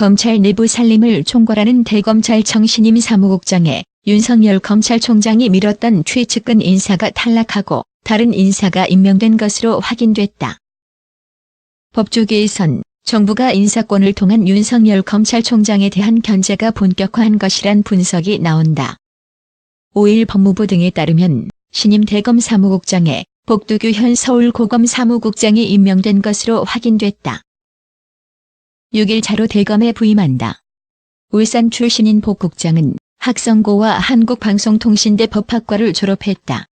검찰 내부 살림을 총괄하는 대검찰청 신임 사무국장에 윤석열 검찰총장이 밀었던 최측근 인사가 탈락하고 다른 인사가 임명된 것으로 확인됐다. 법조계에선 정부가 인사권을 통한 윤석열 검찰총장에 대한 견제가 본격화한 것이란 분석이 나온다. 5일 법무부 등에 따르면 신임 대검 사무국장에 복두규 현 서울고검 사무국장이 임명된 것으로 확인됐다. 6일 자로 대검에 부임한다. 울산 출신인 복 국장은 학성고와 한국방송통신대 법학과를 졸업했다.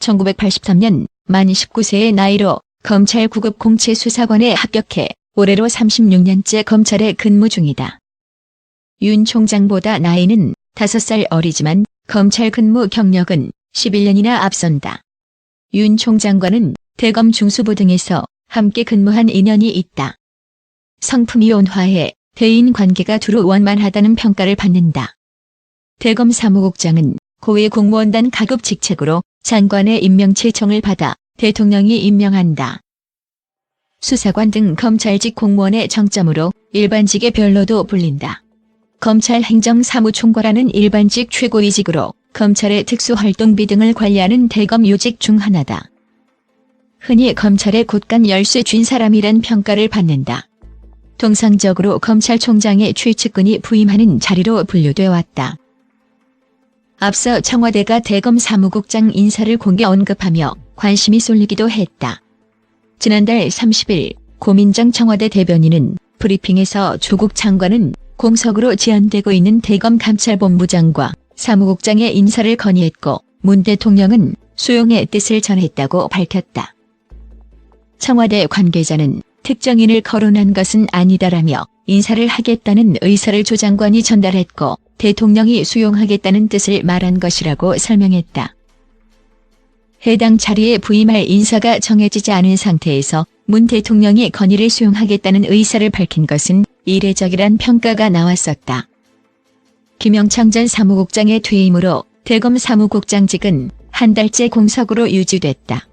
1983년 만 19세의 나이로 검찰 9급 공채수사관에 합격해 올해로 36년째 검찰에 근무 중이다. 윤 총장보다 나이는 5살 어리지만 검찰 근무 경력은 11년이나 앞선다. 윤 총장과는 대검 중수부 등에서 함께 근무한 인연이 있다. 성품이 온화해 대인 관계가 두루 원만하다는 평가를 받는다. 대검 사무국장은 고위 공무원단 가급 직책으로 장관의 임명 제청을 받아 대통령이 임명한다. 수사관 등 검찰직 공무원의 정점으로 일반직의 별로도 불린다. 검찰 행정사무총괄하는 일반직 최고위직으로 검찰의 특수활동비 등을 관리하는 대검 요직 중 하나다. 흔히 검찰의 곳간 열쇠 쥔 사람이란 평가를 받는다. 통상적으로 검찰총장의 최측근이 부임하는 자리로 분류되어 왔다. 앞서 청와대가 대검 사무국장 인사를 공개 언급하며 관심이 쏠리기도 했다. 지난달 30일 고민정 청와대 대변인은 브리핑에서 조국 장관은 공석으로 지연되고 있는 대검 감찰본부장과 사무국장의 인사를 건의했고 문 대통령은 수용의 뜻을 전했다고 밝혔다. 청와대 관계자는 특정인을 거론한 것은 아니다라며 인사를 하겠다는 의사를 조 장관이 전달했고 대통령이 수용하겠다는 뜻을 말한 것이라고 설명했다. 해당 자리에 부임할 인사가 정해지지 않은 상태에서 문 대통령이 건의를 수용하겠다는 의사를 밝힌 것은 이례적이란 평가가 나왔었다. 김영창 전 사무국장의 퇴임으로 대검 사무국장직은 한 달째 공석으로 유지됐다.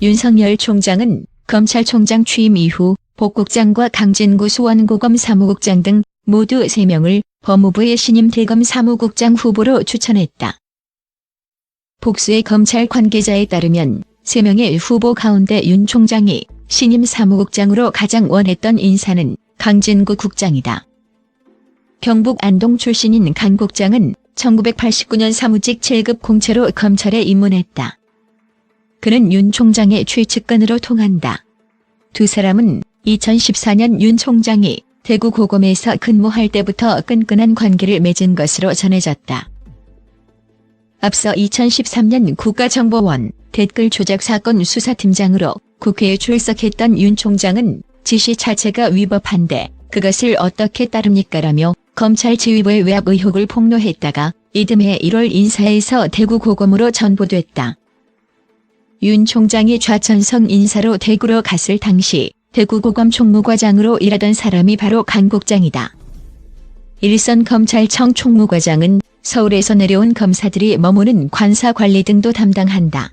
윤석열 총장은 검찰총장 취임 이후 복 국장과 강진구 수원고검 사무국장 등 모두 3명을 법무부의 신임 대검 사무국장 후보로 추천했다. 복수의 검찰 관계자에 따르면 3명의 후보 가운데 윤 총장이 신임 사무국장으로 가장 원했던 인사는 강진구 국장이다. 경북 안동 출신인 강 국장은 1989년 사무직 7급 공채로 검찰에 입문했다. 그는 윤 총장의 최측근으로 통한다. 두 사람은 2014년 윤 총장이 대구 고검에서 근무할 때부터 끈끈한 관계를 맺은 것으로 전해졌다. 앞서 2013년 국가정보원 댓글 조작 사건 수사팀장으로 국회에 출석했던 윤 총장은 지시 자체가 위법한데 그것을 어떻게 따릅니까라며 검찰 지휘부의 외압 의혹을 폭로했다가 이듬해 1월 인사에서 대구 고검으로 전보됐다. 윤 총장이 좌천성 인사로 대구로 갔을 당시 대구 고검 총무과장으로 일하던 사람이 바로 강 국장이다. 일선 검찰청 총무과장은 서울에서 내려온 검사들이 머무는 관사 관리 등도 담당한다.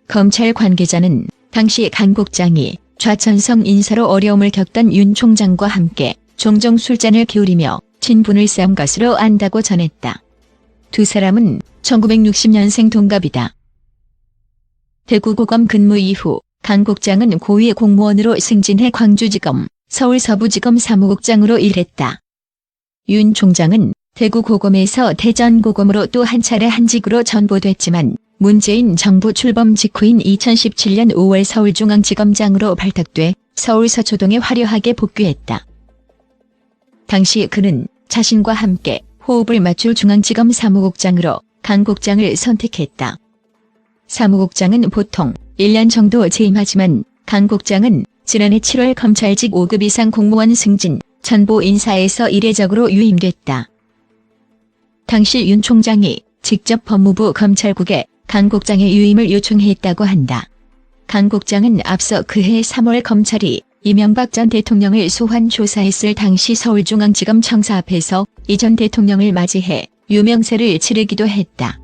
검찰 관계자는 당시 강 국장이 좌천성 인사로 어려움을 겪던 윤 총장과 함께 종종 술잔을 기울이며 친분을 쌓은 것으로 안다고 전했다. 두 사람은 1960년생 동갑이다. 대구고검 근무 이후 강 국장은 고위 공무원으로 승진해 광주지검, 서울서부지검 사무국장으로 일했다. 윤 총장은 대구고검에서 대전고검으로 또 한 차례 한직으로 전보됐지만 문재인 정부 출범 직후인 2017년 5월 서울중앙지검장으로 발탁돼 서울서초동에 화려하게 복귀했다. 당시 그는 자신과 함께 호흡을 맞출 중앙지검 사무국장으로 강 국장을 선택했다. 사무국장은 보통 1년 정도 재임하지만 강 국장은 지난해 7월 검찰직 5급 이상 공무원 승진, 전보 인사에서 이례적으로 유임됐다. 당시 윤 총장이 직접 법무부 검찰국에 강 국장의 유임을 요청했다고 한다. 강 국장은 앞서 그해 3월 검찰이 이명박 전 대통령을 소환 조사했을 당시 서울중앙지검 청사 앞에서 이 전 대통령을 맞이해 유명세를 치르기도 했다.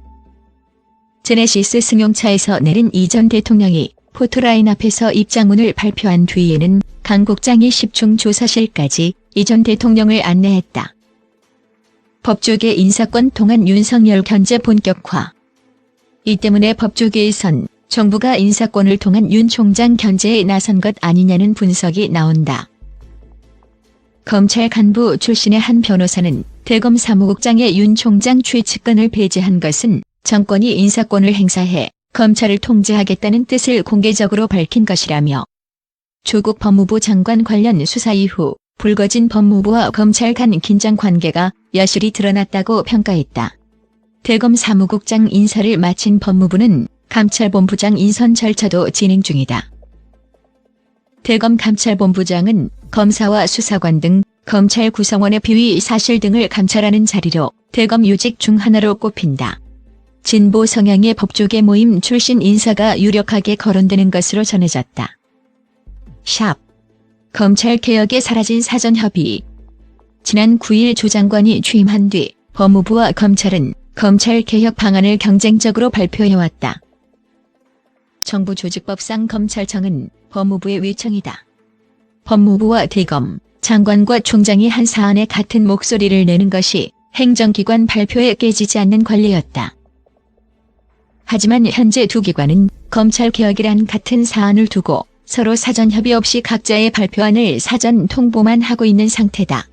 제네시스 승용차에서 내린 이 전 대통령이 포토라인 앞에서 입장문을 발표한 뒤에는 강 국장이 10중 조사실까지 이 전 대통령을 안내했다. 법조계 인사권 통한 윤석열 견제 본격화. 이 때문에 법조계에선 정부가 인사권을 통한 윤 총장 견제에 나선 것 아니냐는 분석이 나온다. 검찰 간부 출신의 한 변호사는 대검 사무국장의 윤 총장 최측근을 배제한 것은 정권이 인사권을 행사해 검찰을 통제하겠다는 뜻을 공개적으로 밝힌 것이라며 조국 법무부 장관 관련 수사 이후 불거진 법무부와 검찰 간 긴장 관계가 여실히 드러났다고 평가했다. 대검 사무국장 인사를 마친 법무부는 감찰본부장 인선 절차도 진행 중이다. 대검 감찰본부장은 검사와 수사관 등 검찰 구성원의 비위 사실 등을 감찰하는 자리로 대검 요직 중 하나로 꼽힌다. 진보 성향의 법조계 모임 출신 인사가 유력하게 거론되는 것으로 전해졌다. 샵. 검찰개혁에 사라진 사전협의. 지난 9일 조 장관이 취임한 뒤 법무부와 검찰은 검찰개혁 방안을 경쟁적으로 발표해왔다. 정부조직법상 검찰청은 법무부의 위청이다. 법무부와 대검, 장관과 총장이 한 사안에 같은 목소리를 내는 것이 행정기관 발표에 깨지지 않는 관례였다. 하지만 현재 두 기관은 검찰개혁이란 같은 사안을 두고 서로 사전협의 없이 각자의 발표안을 사전 통보만 하고 있는 상태다.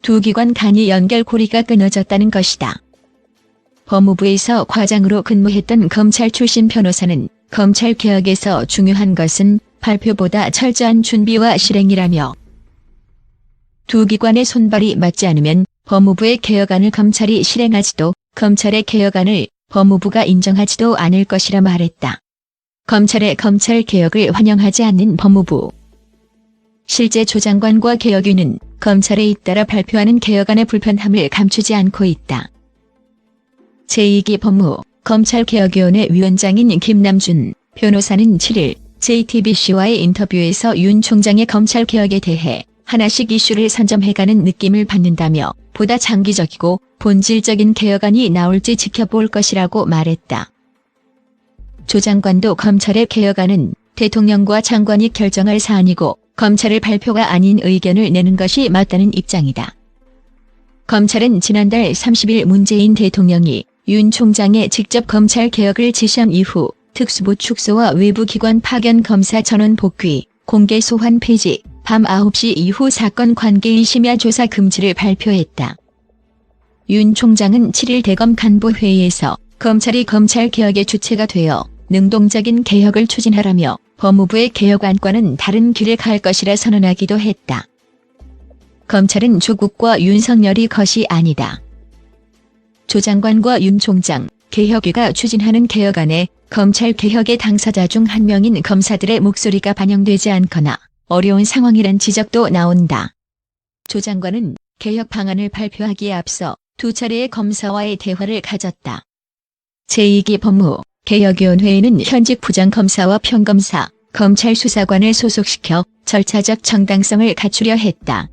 두 기관 간의 연결고리가 끊어졌다는 것이다. 법무부에서 과장으로 근무했던 검찰 출신 변호사는 검찰개혁에서 중요한 것은 발표보다 철저한 준비와 실행이라며 두 기관의 손발이 맞지 않으면 법무부의 개혁안을 검찰이 실행하지도 검찰의 개혁안을 법무부가 인정하지도 않을 것이라 말했다. 검찰의 검찰개혁을 환영하지 않는 법무부. 실제 조 장관과 개혁위는 검찰에 잇따라 발표하는 개혁안의 불편함을 감추지 않고 있다. 제2기 법무 검찰개혁위원회 위원장인 김남준 변호사는 7일 JTBC와의 인터뷰에서 윤 총장의 검찰개혁에 대해 하나씩 이슈를 선점해가는 느낌을 받는다며 보다 장기적이고 본질적인 개혁안이 나올지 지켜볼 것이라고 말했다. 조 장관도 검찰의 개혁안은 대통령과 장관이 결정할 사안이고 검찰의 발표가 아닌 의견을 내는 것이 맞다는 입장이다. 검찰은 지난달 30일 문재인 대통령이 윤 총장의 직접 검찰개혁을 지시한 이후 특수부 축소와 외부기관 파견 검사 전원 복귀, 공개 소환 폐지, 밤 9시 이후 사건 관계인 심야 조사 금지를 발표했다. 윤 총장은 7일 대검 간부회의에서 검찰이 검찰개혁의 주체가 되어 능동적인 개혁을 추진하라며 법무부의 개혁안과는 다른 길을 갈 것이라 선언하기도 했다. 검찰은 조국과 윤석열이 것이 아니다. 조 장관과 윤 총장, 개혁위가 추진하는 개혁안에 검찰개혁의 당사자 중 한 명인 검사들의 목소리가 반영되지 않거나 어려운 상황이란 지적도 나온다. 조 장관은 개혁 방안을 발표하기에 앞서 두 차례의 검사와의 대화를 가졌다. 제2기 법무 개혁위원회에는 현직 부장검사와 평검사, 검찰 수사관을 소속시켜 절차적 정당성을 갖추려 했다.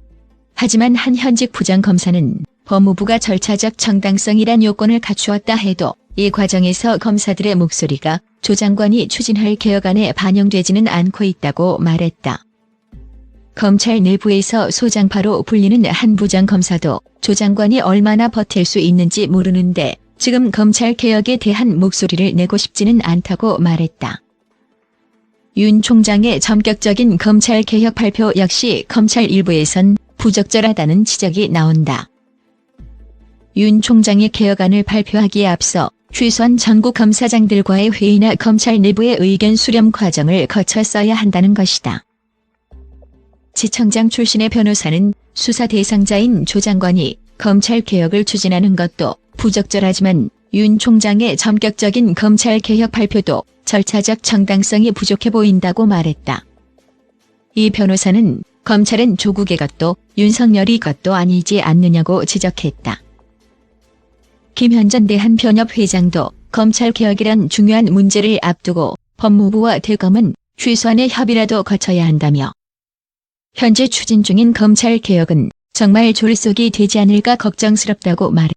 하지만 한 현직 부장검사는 법무부가 절차적 정당성이란 요건을 갖추었다 해도 이 과정에서 검사들의 목소리가 조 장관이 추진할 개혁안에 반영되지는 않고 있다고 말했다. 검찰 내부에서 소장파로 불리는 한 부장검사도 조 장관이 얼마나 버틸 수 있는지 모르는데 지금 검찰개혁에 대한 목소리를 내고 싶지는 않다고 말했다. 윤 총장의 전격적인 검찰개혁 발표 역시 검찰 일부에선 부적절하다는 지적이 나온다. 윤 총장이 개혁안을 발표하기에 앞서 최소한 전국 검사장들과의 회의나 검찰 내부의 의견 수렴 과정을 거쳤어야 한다는 것이다. 지청장 출신의 변호사는 수사 대상자인 조 장관이 검찰개혁을 추진하는 것도 부적절하지만 윤 총장의 전격적인 검찰개혁 발표도 절차적 정당성이 부족해 보인다고 말했다. 이 변호사는 검찰은 조국의 것도 윤석열이 것도 아니지 않느냐고 지적했다. 김현전 대한변협 회장도 검찰개혁이란 중요한 문제를 앞두고 법무부와 대검은 최소한의 협의라도 거쳐야 한다며 현재 추진 중인 검찰개혁은 정말 졸속이 되지 않을까 걱정스럽다고 말했다.